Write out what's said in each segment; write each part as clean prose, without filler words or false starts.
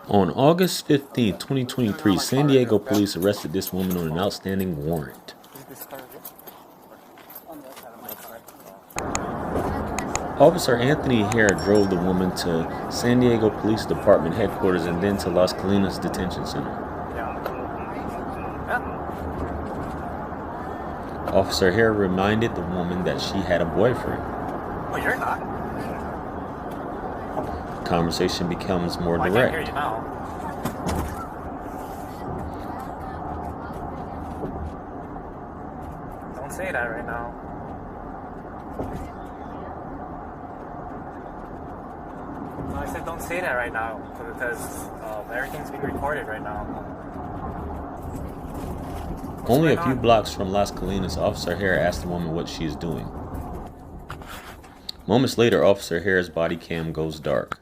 On August 15th, 2023, San Diego police arrested this woman on an outstanding warrant. Officer Anthony Hare drove the woman to San Diego Police Department headquarters and then to Las Colinas Detention Center. Officer Hare reminded the woman that she had a boyfriend. Oh, you're not? The conversation becomes more direct. I can't hear you now. Don't say that right now. No, I said don't say that right now because everything's being recorded right now. Only a few blocks from Las Colinas, Officer Hare asked the woman what she is doing. Moments later, Officer Hare's body cam goes dark.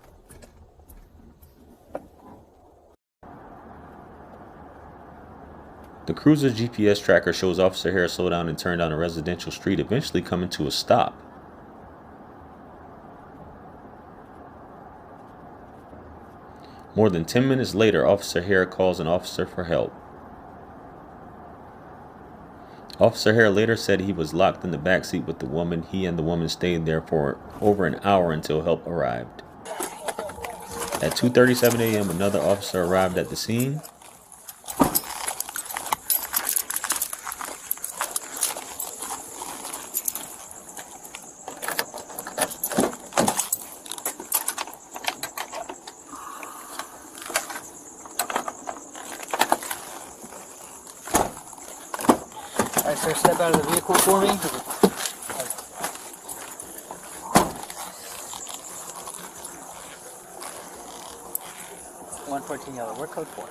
The cruiser's GPS tracker shows Officer Hare slow down and turn down a residential street, eventually coming to a stop. More than 10 minutes later, Officer Hare calls an officer for help. Officer Hare later said he was locked in the back seat with the woman. He and the woman stayed there for over an hour until help arrived. At 2:37 a.m., another officer arrived at the scene. All right, sir, step out of the vehicle for me. 114 yellow. We're code 4.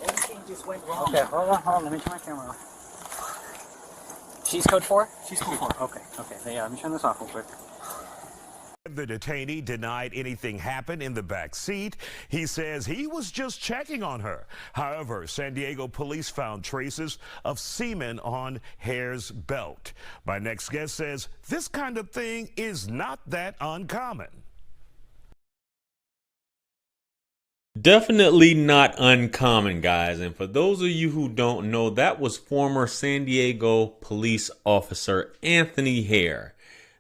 Everything just went wrong. Okay, hold on. Let me turn my camera off. She's code 4? She's code 4. Okay. Yeah, let me turn this off real quick. The detainee denied anything happened in the back seat. He says he was just checking on her. However, San Diego police found traces of semen on Hare's belt. My next guest says this kind of thing is not that uncommon. Definitely not uncommon, guys. And for those of you who don't know, that was former San Diego police officer Anthony Hare.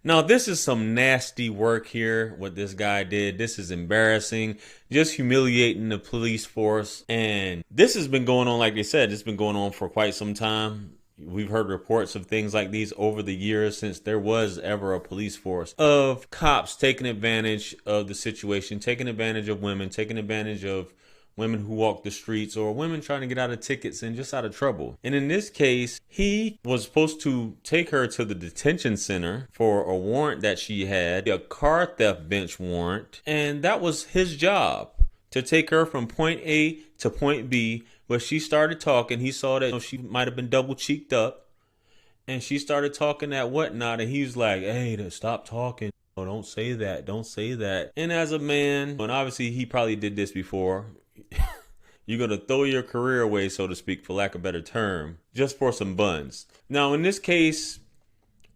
Now, this is some nasty work here, what this guy did. This is embarrassing, just humiliating the police force. And this has been going on, like they said, it's been going on for quite some time. We've heard reports of things like these over the years since there was ever a police force of cops taking advantage of the situation, taking advantage of women, taking advantage of women who walk the streets or women trying to get out of tickets and just out of trouble. And in this case, he was supposed to take her to the detention center for a warrant that she had, a car theft bench warrant. And that was his job, to take her from point A to point B. But she started talking. He saw that she might have been double cheeked up. And she started talking that whatnot. And he was like, hey, stop talking. Oh, don't say that. Don't say that. And as a man, and obviously he probably did this before, you're going to throw your career away, so to speak, for lack of a better term, just for some buns. Now, in this case,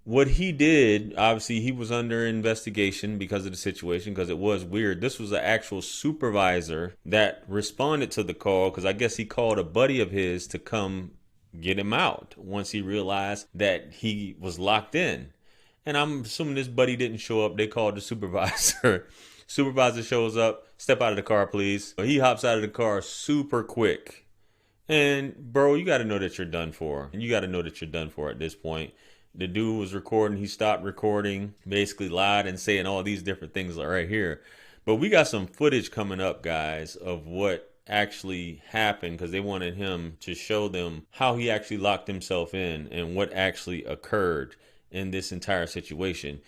what he did, obviously, he was under investigation because of the situation, because it was weird. This was an actual supervisor that responded to the call, because I guess he called a buddy of his to come get him out once he realized that he was locked in. And I'm assuming this buddy didn't show up. They called the supervisor. Supervisor shows up. Step out of the car, please. He hops out of the car super quick. And bro, you got to know that you're done for. And you got to know that you're done for at this point. The dude was recording. He stopped recording, basically lied and saying all these different things right here. But we got some footage coming up, guys, of what actually happened, because they wanted him to show them how he actually locked himself in and what actually occurred in this entire situation.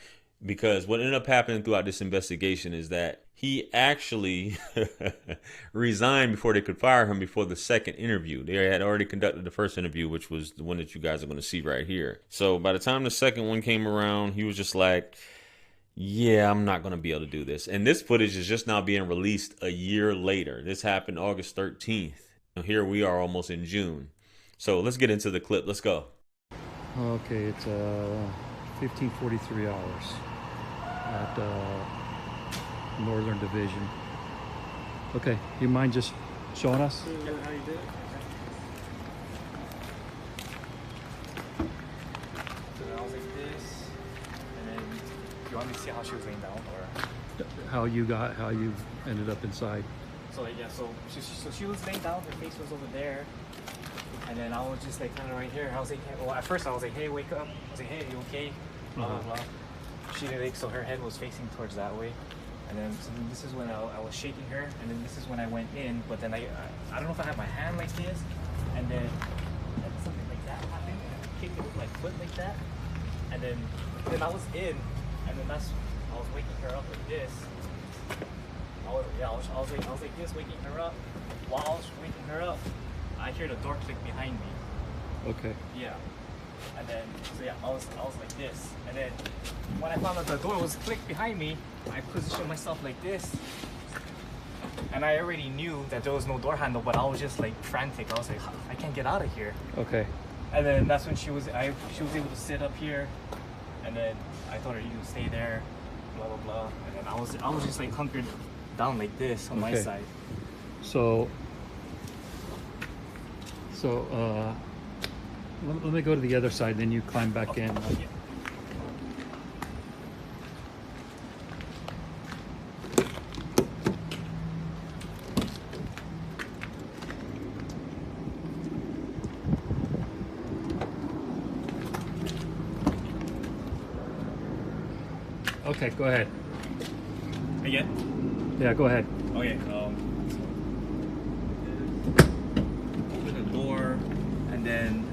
Because what ended up happening throughout this investigation is that he actually resigned before they could fire him before the second interview. They had already conducted the first interview, which was the one that you guys are going to see right here. So by the time the second one came around, he was just like, yeah, I'm not going to be able to do this. And this footage is just now being released a year later. This happened August 13th. Now here we are almost in June. So let's get into the clip. Let's go. Okay, it's 15:43 hours at Northern Division. Okay, you mind just showing us? How you do it? So then I was like this, and then you want me to see how she was laying down, or? How you ended up inside? So like, yeah, so she was laying down, her face was over there, and then I was just like kind of right here. I was like, hey, well, at first I was like, hey, wake up. I was like, hey, you okay? Blah blah blah. She like, so her head was facing towards that way, and then so then this is when I was shaking her, and then this is when I went in. But then I don't know if I had my hand like this, and then something like that happened, and I kicked it with my foot like that, and then I was in, and then I was waking her up like this. I was like this, waking her up. While I was waking her up, I heard a door click behind me. Okay. Yeah. And then, so yeah, I was like this. And then when I found out the door was clicked behind me, I positioned myself like this. And I already knew that there was no door handle, but I was just like frantic. I was like, I can't get out of here. Okay. And then that's when she was able to sit up here. And then I told her, you stay there, blah blah blah. And then I was just like hunkered down like this on my side. So let me go to the other side, then you climb back in. Yeah. Okay, go ahead. Again? Yeah, go ahead. Okay. Open the door, and then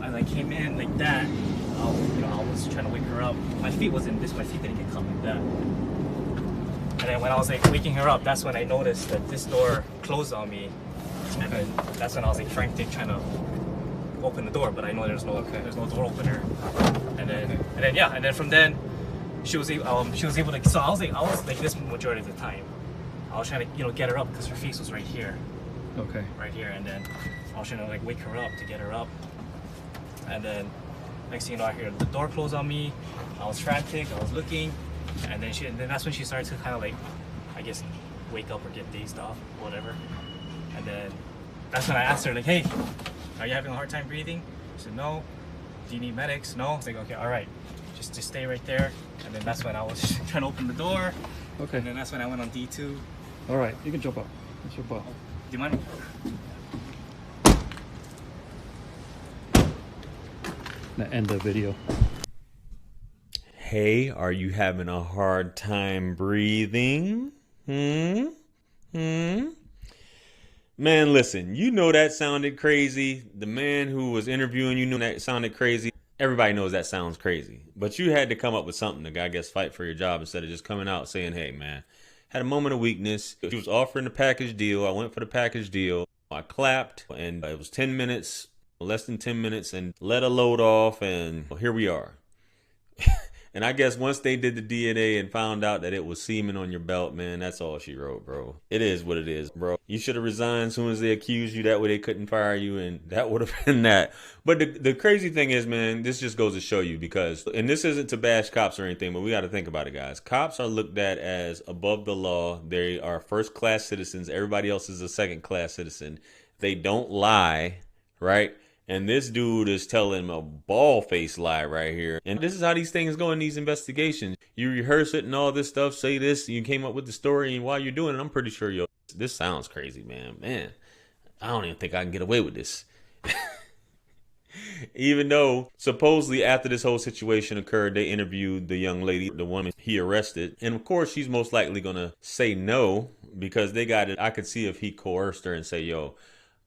as I came in like that, I was trying to wake her up. My feet wasn't this. My feet didn't get caught like that. And then when I was like waking her up, that's when I noticed that this door closed on me. And then that's when I was like frantic trying to open the door, but I know there's no door opener. And then from then she was able to. So I was like this majority of the time. I was trying to get her up because her face was right here. Okay. Right here, and then I was trying to like wake her up to get her up. And then next thing you know, I hear the door close on me. I was frantic. I was looking, and then that's when she started to kind of like, I guess, wake up or get dazed off, whatever. And then that's when I asked her like, hey, are you having a hard time breathing? She said no. Do you need medics? No. I was like, okay, all right, just stay right there. And then that's when I was trying to open the door. Okay. And then that's when I went on D2. All right, you can jump up. Let's jump up. Do you mind? The end of the video. Hey, are you having a hard time breathing? Man, listen, you know that sounded crazy. The man who was interviewing you knew that sounded crazy. Everybody knows that sounds crazy. But you had to come up with something to, I guess, fight for your job instead of just coming out saying, hey, man, had a moment of weakness. She was offering the package deal. I went for the package deal. I clapped, and it was 10 minutes, less than 10 minutes, and let a load off, and here we are. And I guess once they did the DNA and found out that it was semen on your belt, man, that's all she wrote, bro. It is what it is, bro. You should have resigned as soon as they accused you. That way they couldn't fire you, and that would have been that. But the crazy thing is, man, this just goes to show you because, and this isn't to bash cops or anything, but we got to think about it, guys. Cops are looked at as above the law. They are first-class citizens. Everybody else is a second-class citizen. They don't lie, right? And this dude is telling a ball-faced lie right here. And this is how these things go in these investigations. You rehearse it and all this stuff, say this, you came up with the story, and while you're doing it, I'm pretty sure, yo, this sounds crazy, man. Man, I don't even think I can get away with this. Even though supposedly after this whole situation occurred, they interviewed the young lady, the woman he arrested. And of course, she's most likely going to say no because they got it. I could see if he coerced her and say, yo,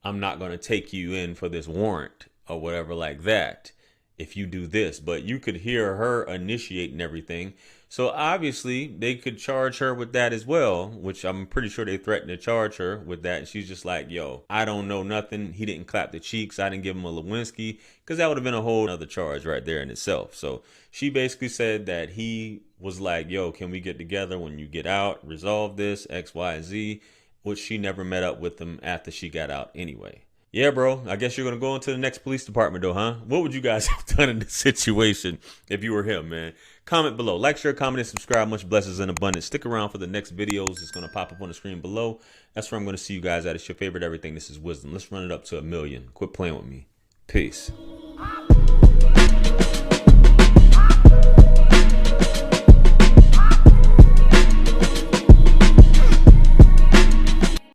I'm not going to take you in for this warrant or whatever like that if you do this. But you could hear her initiating everything. So obviously they could charge her with that as well, which I'm pretty sure they threatened to charge her with that. And she's just like, yo, I don't know nothing. He didn't clap the cheeks. I didn't give him a Lewinsky, because that would have been a whole other charge right there in itself. So she basically said that he was like, yo, can we get together when you get out, resolve this, X, Y, Z, which she never met up with him after she got out anyway. Yeah, bro. I guess you're going to go into the next police department, though, huh? What would you guys have done in this situation if you were him, man? Comment below. Like, share, comment, and subscribe. Much blessings and abundance. Stick around for the next videos. It's going to pop up on the screen below. That's where I'm going to see you guys at. It's your favorite everything. This is Wisdom. Let's run it up to 1 million. Quit playing with me. Peace.